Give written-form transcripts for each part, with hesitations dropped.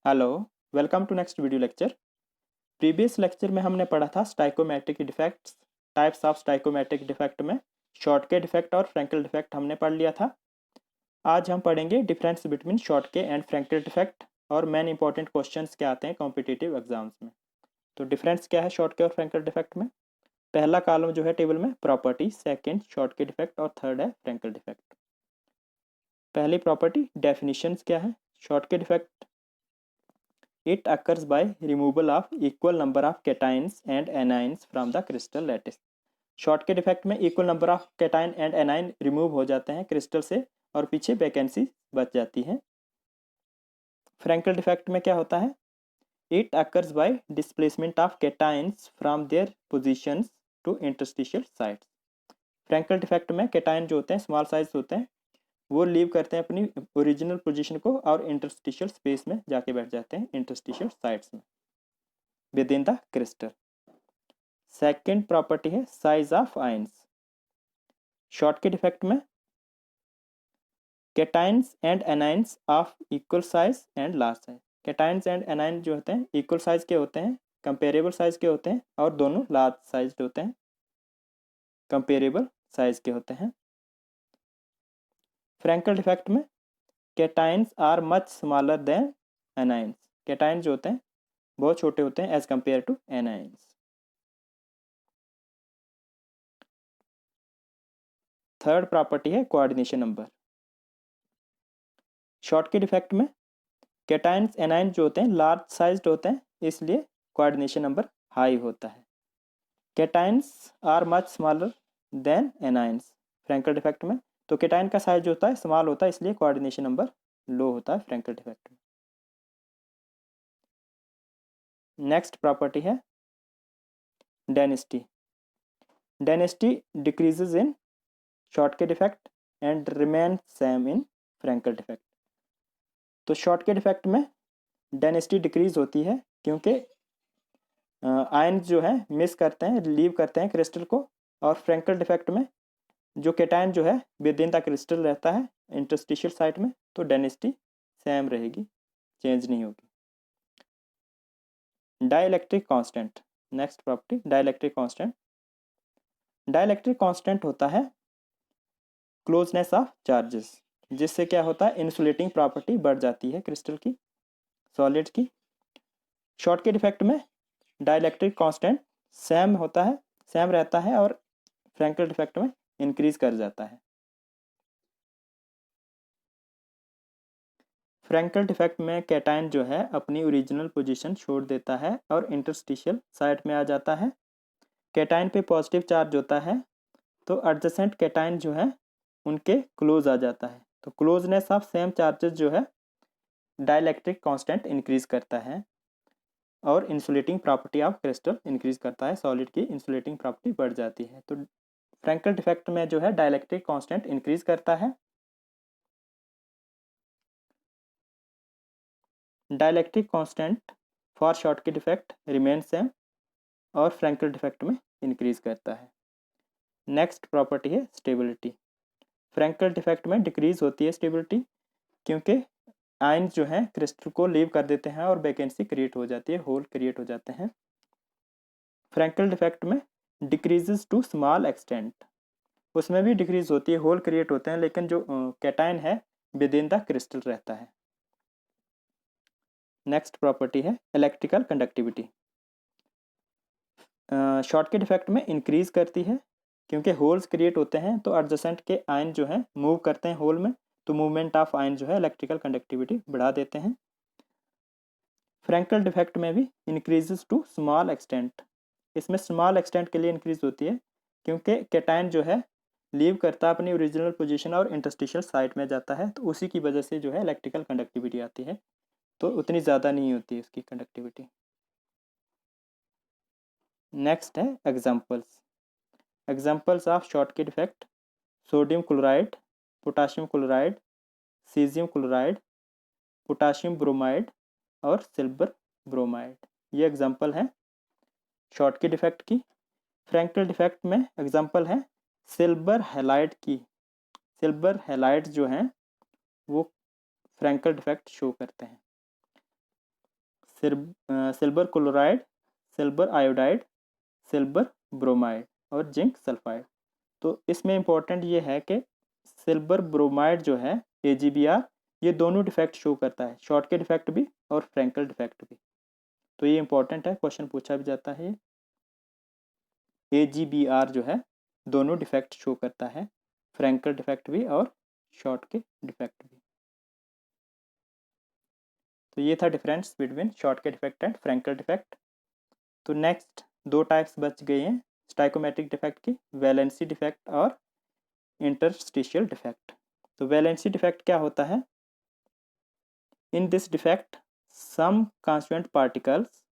Hello, welcome to next video lecture. Previous lecture में हमने पढ़ा था stoichiometric defects, types of stoichiometric defect में शॉर्टके डिफेक्ट और फ्रैंकल डिफेक्ट हमने पढ़ लिया था। आज हम पढ़ेंगे difference between Schottky and Frenkel defect और मेन इंपॉर्टेंट क्वेश्चंस क्या आते हैं कॉम्पिटिटिव एग्जाम्स में। तो डिफरेंस क्या है शॉर्टके और फ्रैंकल डिफेक्ट में? पहला कॉलम जो है टेबल में प्रॉपर्टी, सेकंड शॉर्टके डिफेक्ट और थर्ड है फ्रैंकल डिफेक्ट। पहली प्रॉपर्टी डेफिनेशंस क्या है? Schottky defect it occurs by removal of equal number of cations and anions from the crystal lattice। Short के डिफेक्ट में equal number of cation and A9 remove हो जाते हैं crystal से और पीछे वैकेंसी बच जाती है। फ्रैंकल डिफेक्ट में क्या होता है? It occurs by displacement of cations from their positions to interstitial sites. Frenkel defect में कैटाइन जो होते हैं स्मॉल साइज होते हैं, वो लीव करते हैं अपनी ओरिजिनल पोजीशन को और इंटरस्टिशियल स्पेस में जाके बैठ जाते हैं इंटरस्टिशियल साइट्स में within the crystal. Second property है size of ions. Schottky defect में cations and anions of equal size and large size. Cations and anion जो होते हैं इक्वल साइज के होते हैं, कंपेरेबल साइज के होते हैं और दोनों लार्ज साइज होते हैं, कंपेरेबल साइज के होते हैं। फ्रैंकल डिफेक्ट में cations are much smaller than anions. Cations जो होते हैं बहुत छोटे होते हैं as compare to anions. Third property है coordination number. Schottky defect में कैटाइन्स एनाइन जो होते हैं लार्ज साइज्ड होते हैं, इसलिए कोऑर्डिनेशन नंबर हाई होता है। Cations are much smaller than anions Frenkel defect में, तो कैटाइन का साइज जो होता है स्मॉल होता है, इसलिए कोऑर्डिनेशन नंबर लो होता है फ्रैंकल डिफेक्ट में। नेक्स्ट प्रॉपर्टी है density. Density decreases in Schottky defect and remain same in Frenkel defect. तो शॉर्ट के डिफेक्ट में डेंसिटी डिक्रीज होती है क्योंकि आयन जो है मिस करते हैं, लीव करते हैं क्रिस्टल को, और फ्रैंकल डिफेक्ट में जो कैटायन जो है विद इन द क्रिस्टल रहता है इंटरस्टिशियल साइट में, तो डेंसिटी सेम रहेगी, चेंज नहीं होगी। Dielectric constant. Next property dielectric constant. Dielectric constant होता है क्लोजनेस ऑफ चार्जेस, जिससे क्या होता है इंसुलेटिंग प्रॉपर्टी बढ़ जाती है क्रिस्टल की, सॉलिड की। शॉर्ट के डिफेक्ट में डाइलेक्ट्रिक कांस्टेंट सेम होता है, सेम रहता है, और फ्रैंकल डिफेक्ट में इंक्रीज कर जाता है। फ्रैंकल डिफेक्ट में कैटायन जो है अपनी ओरिजिनल पोजीशन छोड़ देता है और इंटरस्टिशियल साइट में आ जाता है। कैटायन पे पॉजिटिव चार्ज होता है, तो एडजेसेंट कैटायन जो है उनके क्लोज आ जाता है, तो क्लोजनेस ऑफ सेम चार्जेस जो है डाइलेक्ट्रिक कांस्टेंट इंक्रीज करता है और insulating property of crystal increase करता है, सॉलिड की इंसुलेटिंग प्रॉपर्टी बढ़ जाती है। तो फ्रैंकल डिफेक्ट में जो है डाइलेक्ट्रिक कांस्टेंट इंक्रीज करता है। डाइलेक्ट्रिक कांस्टेंट फॉर शॉर्ट के डिफेक्ट रिमेन सेम और फ्रैंकल डिफेक्ट में इंक्रीज करता है। नेक्स्ट प्रॉपर्टी है स्टेबिलिटी। फ्रैंकल डिफेक्ट में डिक्रीज होती है स्टेबिलिटी क्योंकि आयन जो है क्रिस्टल को लीव कर देते हैं और वैकेंसी क्रिएट हो जाती है, होल क्रिएट हो जाते हैं। फ्रैंकल डिफेक्ट में डिक्रीजेस टू स्मॉल एक्सटेंट, उसमें भी डिक्रीज होती है, होल क्रिएट होते हैं, लेकिन जो कैटायन है विद इन द क्रिस्टल रहता है। नेक्स्ट प्रॉपर्टी है इलेक्ट्रिकल कंडक्टिविटी। शॉर्ट के डिफेक्ट में इंक्रीज करती है क्योंकि होल्स क्रिएट होते हैं, तो एडजेसेंट के आयन जो है मूव करते हैं होल में, तो मूवमेंट ऑफ आयन जो है इलेक्ट्रिकल कंडक्टिविटी बढ़ा देते हैं। फ्रैंकल डिफेक्ट में भी इंक्रीजेस टू स्मॉल एक्सटेंट, इसमें स्मॉल एक्सटेंट के लिए इंक्रीज होती है क्योंकि कैटायन जो है लीव करता है अपनी ओरिजिनल पोजीशन और इंटरस्टिशियल साइट में जाता है, तो उसी की वजह से जो है इलेक्ट्रिकल कंडक्टिविटी आती है, तो उतनी ज़्यादा नहीं होती है उसकी कंडक्टिविटी। नेक्स्ट है एग्जाम्पल्स। एग्जाम्पल्स ऑफ शॉर्ट के defect: sodium chloride, potassium chloride, caesium chloride, potassium bromide और सिल्वर ब्रोमाइड। ये एग्जाम्पल हैं शॉर्ट के डिफेक्ट की। फ्रैंकल डिफेक्ट में एग्जाम्पल है सिल्वर हैलाइड की। सिल्वर हैलाइड जो हैं वो फ्रैंकल डिफेक्ट शो करते हैं। Silver chloride, silver iodide, silver bromide और जिंक सल्फाइड। तो इसमें इम्पोर्टेंट ये है कि सिल्वर ब्रोमाइड जो है AgBr, ये दोनों डिफेक्ट शो करता है, शॉर्ट के डिफेक्ट भी और फ्रैंकल डिफेक्ट भी। तो ये इंपॉर्टेंट है, क्वेश्चन पूछा भी जाता है। AgBr जो है दोनों डिफेक्ट शो करता है, फ्रैंकल डिफेक्ट भी और शॉर्ट के डिफेक्ट भी। तो ये था difference between Schottky defect and Frenkel defect. तो नेक्स्ट दो टाइप्स बच गए हैं स्टाइकोमेट्रिक डिफेक्ट की, वैलेंसी डिफेक्ट और इंटरस्टिशियल डिफेक्ट। तो वैलेंसी डिफेक्ट क्या होता है? In this defect some constituent particles,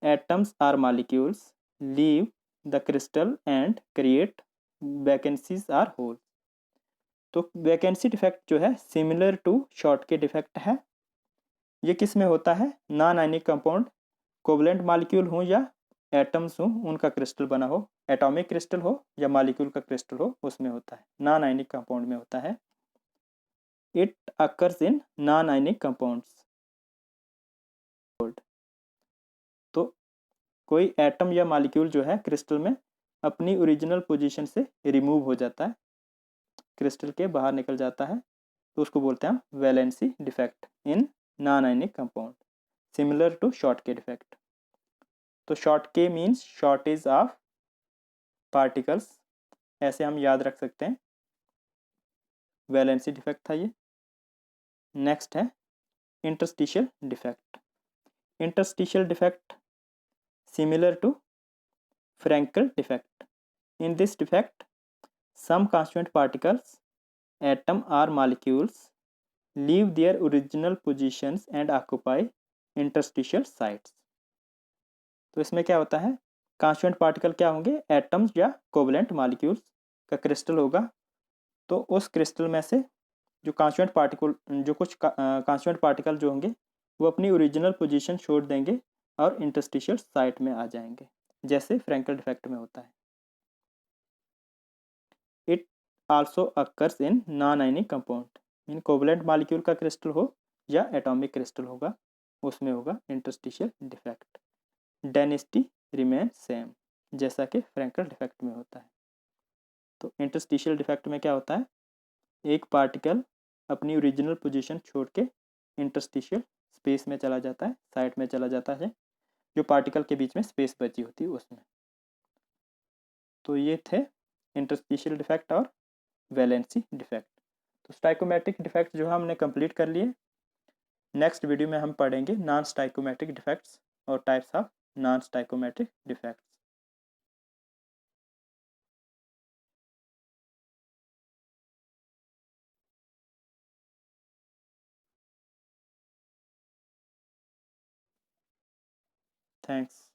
atoms और molecules leave the crystal and create vacancies or hole. तो वैकेंसी डिफेक्ट जो है similar to Schottky defect है। ये किस में होता है? Non ionic compound, covalent molecule हो या एटम्स हो, उनका क्रिस्टल बना हो, एटॉमिक क्रिस्टल हो या मॉलिक्यूल का क्रिस्टल हो, उसमें होता है, नॉन आयनिक कंपाउंड में होता है। It occurs in non ionic compounds. तो कोई एटम या मॉलिक्यूल जो है क्रिस्टल में अपनी ओरिजिनल पोजीशन से रिमूव हो जाता है, क्रिस्टल के बाहर निकल जाता है, तो उसको बोलते हैं valency defect in non ionic compound, similar to Schottky defect. तो Schottky means shortage of particles, ऐसे हम याद रख सकते हैं, वैलेंसी डिफेक्ट था ये। नेक्स्ट है interstitial defect. Interstitial defect similar to Frenkel defect. In this defect some constituent particles, atom or molecules leave their original positions and occupy interstitial sites। तो इसमें क्या होता है? कॉन्स्टिट्यूएंट पार्टिकल क्या होंगे? एटम्स या कोवलेंट मॉलिक्यूल्स का क्रिस्टल होगा। तो उस क्रिस्टल में से जो कॉन्स्टिट्यूएंट पार्टिकल, जो कुछ कॉन्स्टिट्यूएंट पार्टिकल जो होंगे वो अपनी ओरिजिनल पोजीशन छोड़ देंगे और इंटरस्टिशियल साइट में आ जाएंगे, जैसे फ्रैंकल डिफेक्ट में होता है। It also occurs in non ionic compound, in covalent molecule का क्रिस्टल हो या एटॉमिक क्रिस्टल होगा, उसमें होगा interstitial defect. Density remain same, जैसा कि फ्रैंकल डिफेक्ट में होता है। तो इंटरस्टिशियल डिफेक्ट में क्या होता है? एक पार्टिकल अपनी ओरिजिनल पोजीशन छोड़ के इंटरस्टिशियल स्पेस में चला जाता है, साइड में चला जाता है, जो पार्टिकल के बीच में स्पेस बची होती है उसमें। तो ये थे इंटरस्टिशियल डिफेक्ट और वैलेंसी डिफेक्ट। तो स्टाइकोमेट्रिक डिफेक्ट जो हमने कंप्लीट कर लिए। नेक्स्ट वीडियो में हम पढ़ेंगे नॉन स्टाइकोमेट्रिक डिफेक्ट्स और types of non stoichiometric defects. Thanks.